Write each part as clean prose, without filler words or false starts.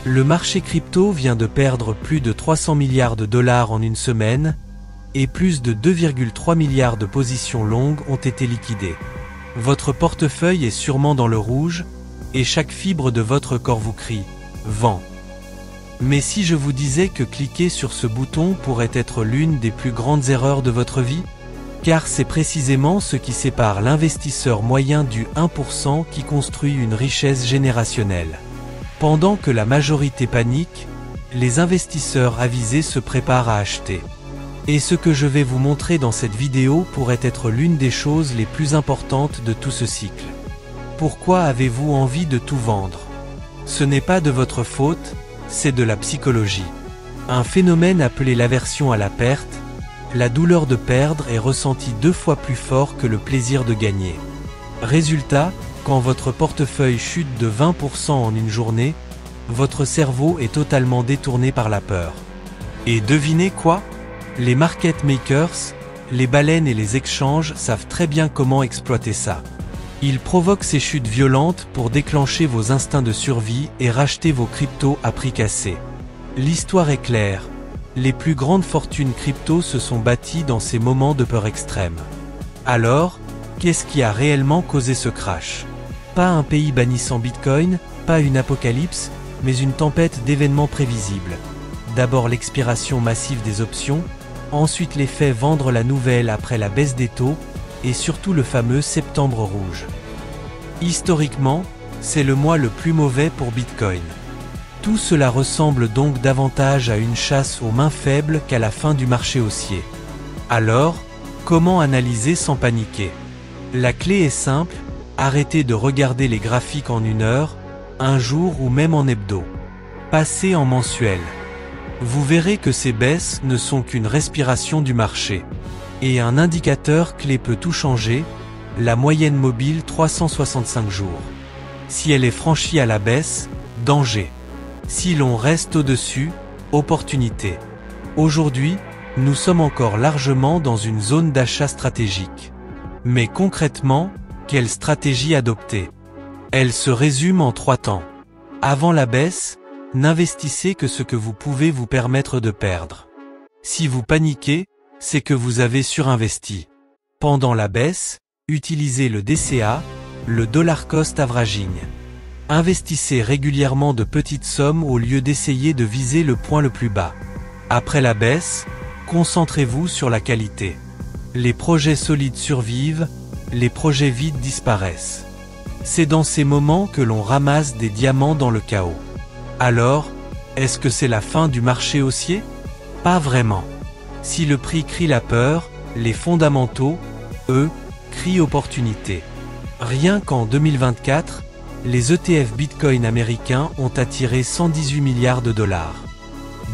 Le marché crypto vient de perdre plus de 300 milliards de dollars en une semaine, et plus de 2,3 milliards de positions longues ont été liquidées. Votre portefeuille est sûrement dans le rouge, et chaque fibre de votre corps vous crie « Vends ». Mais si je vous disais que cliquer sur ce bouton pourrait être l'une des plus grandes erreurs de votre vie? Car c'est précisément ce qui sépare l'investisseur moyen du 1% qui construit une richesse générationnelle. Pendant que la majorité panique, les investisseurs avisés se préparent à acheter. Et ce que je vais vous montrer dans cette vidéo pourrait être l'une des choses les plus importantes de tout ce cycle. Pourquoi avez-vous envie de tout vendre? Ce n'est pas de votre faute, c'est de la psychologie. Un phénomène appelé l'aversion à la perte, la douleur de perdre est ressentie 2 fois plus fort que le plaisir de gagner. Résultat, quand votre portefeuille chute de 20% en une journée, votre cerveau est totalement détourné par la peur. Et devinez quoi? Les market makers, les baleines et les exchanges savent très bien comment exploiter ça. Ils provoquent ces chutes violentes pour déclencher vos instincts de survie et racheter vos cryptos à prix cassé. L'histoire est claire. Les plus grandes fortunes crypto se sont bâties dans ces moments de peur extrême. Alors, qu'est-ce qui a réellement causé ce crash? Pas un pays bannissant Bitcoin, pas une apocalypse, mais une tempête d'événements prévisibles. D'abord l'expiration massive des options, ensuite l'effet vendre la nouvelle après la baisse des taux, et surtout le fameux septembre rouge. Historiquement, c'est le mois le plus mauvais pour Bitcoin. Tout cela ressemble donc davantage à une chasse aux mains faibles qu'à la fin du marché haussier. Alors, comment analyser sans paniquer? La clé est simple, arrêtez de regarder les graphiques en 1 heure, un jour ou même en hebdo. Passez en mensuel. Vous verrez que ces baisses ne sont qu'une respiration du marché. Et un indicateur clé peut tout changer, la moyenne mobile 365 jours. Si elle est franchie à la baisse, danger. Si l'on reste au-dessus, opportunité. Aujourd'hui, nous sommes encore largement dans une zone d'achat stratégique. Mais concrètement, quelle stratégie adopter? Elle se résume en 3 temps. Avant la baisse, n'investissez que ce que vous pouvez vous permettre de perdre. Si vous paniquez, c'est que vous avez surinvesti. Pendant la baisse, utilisez le DCA, le Dollar Cost Averaging. Investissez régulièrement de petites sommes au lieu d'essayer de viser le point le plus bas. Après la baisse, concentrez-vous sur la qualité. Les projets solides survivent, les projets vides disparaissent. C'est dans ces moments que l'on ramasse des diamants dans le chaos. Alors, est-ce que c'est la fin du marché haussier? Pas vraiment. Si le prix crie la peur, les fondamentaux, eux, crient opportunité. Rien qu'en 2024, les ETF Bitcoin américains ont attiré 118 milliards de dollars.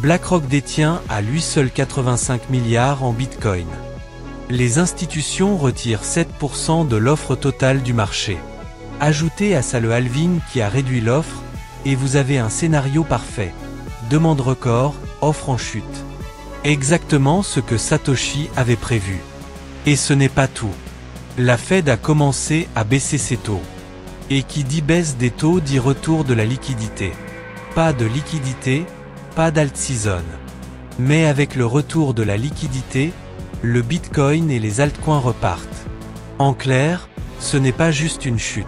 BlackRock détient à lui seul 85 milliards en Bitcoin. Les institutions retirent 7% de l'offre totale du marché. Ajoutez à ça le halving qui a réduit l'offre, et vous avez un scénario parfait. Demande record, offre en chute. Exactement ce que Satoshi avait prévu. Et ce n'est pas tout. La Fed a commencé à baisser ses taux. Et qui dit baisse des taux dit retour de la liquidité. Pas de liquidité, pas d'alt season. Mais avec le retour de la liquidité, le Bitcoin et les altcoins repartent. En clair, ce n'est pas juste une chute.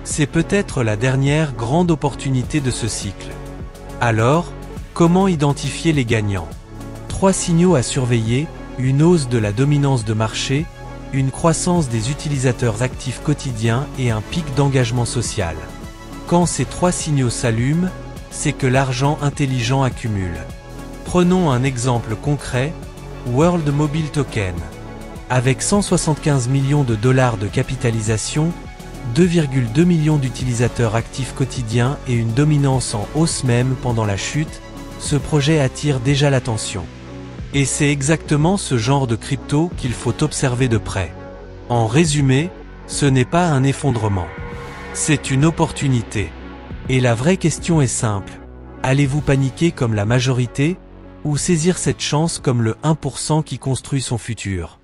C'est peut-être la dernière grande opportunité de ce cycle. Alors, comment identifier les gagnants? 3 signaux à surveiller, une hausse de la dominance de marché, une croissance des utilisateurs actifs quotidiens et un pic d'engagement social. Quand ces 3 signaux s'allument, c'est que l'argent intelligent accumule. Prenons un exemple concret, World Mobile Token. Avec 175 millions de dollars de capitalisation, 2,2 millions d'utilisateurs actifs quotidiens et une dominance en hausse même pendant la chute, ce projet attire déjà l'attention. Et c'est exactement ce genre de crypto qu'il faut observer de près. En résumé, ce n'est pas un effondrement. C'est une opportunité. Et la vraie question est simple. Allez-vous paniquer comme la majorité, ou saisir cette chance comme le 1% qui construit son futur?